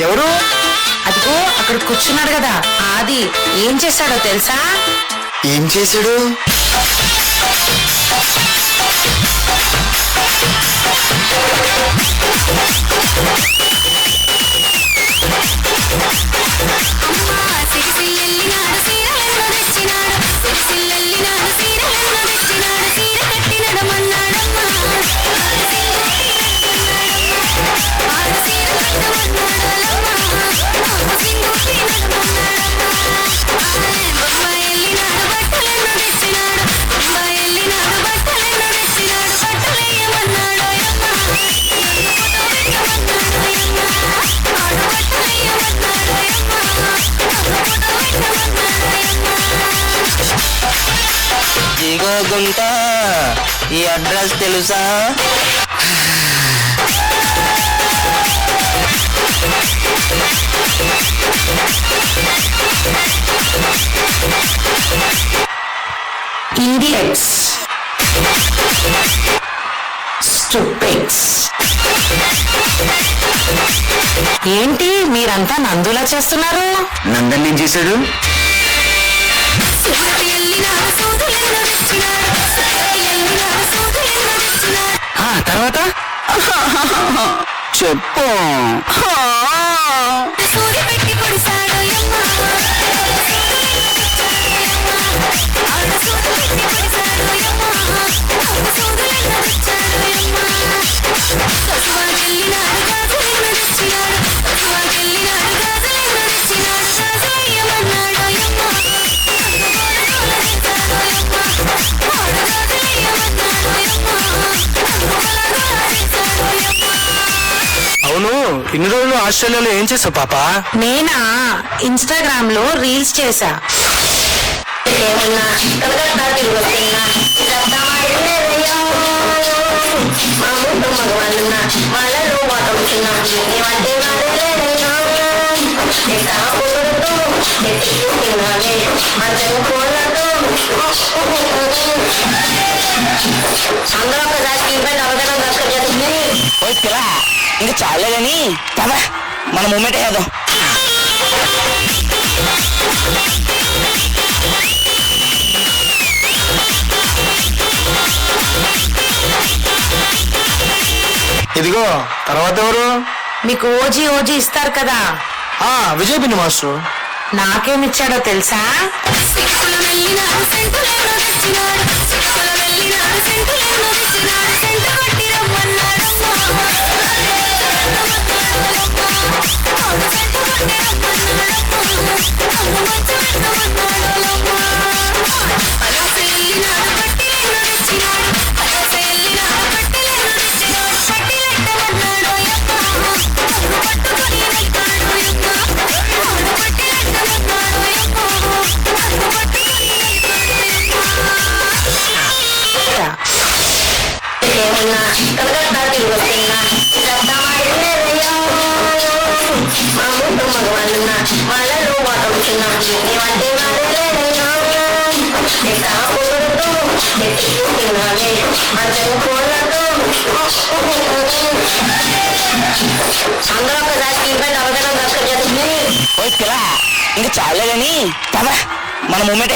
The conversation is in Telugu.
ఎవరు? అదిగో అక్కడ కూర్చున్నాడు కదా ఆది. ఏం చేశాడో తెలుసా? ఏం చేశాడు? గుంట ఈ అడ్రస్ తెలుసా? Idiots. Stupids. ఏంటి మీరంతా నందులా చేస్తున్నారు? నందన్ ఏం చేశాడు? తర్వాత చెప్పు. అవును, ఇన్ని రోజులు ఆస్ట్రేలియాలో ఏం చేసావు పాప? నేనా ఇన్స్టాగ్రామ్ లో రీల్స్ చేసా. ఇంకా చాలేదని కదా మన మూమెంట్ వేద్దాం. ఇదిగో తర్వాత ఎవరు? మీకు ఓజీ ఓజీ ఇస్తారు కదా, విజయ్ పిన్ని మాస్టర్. నాకేమిచ్చాడో తెలుసా? ఇంకా చాలేదని కదా మన మూమెంట్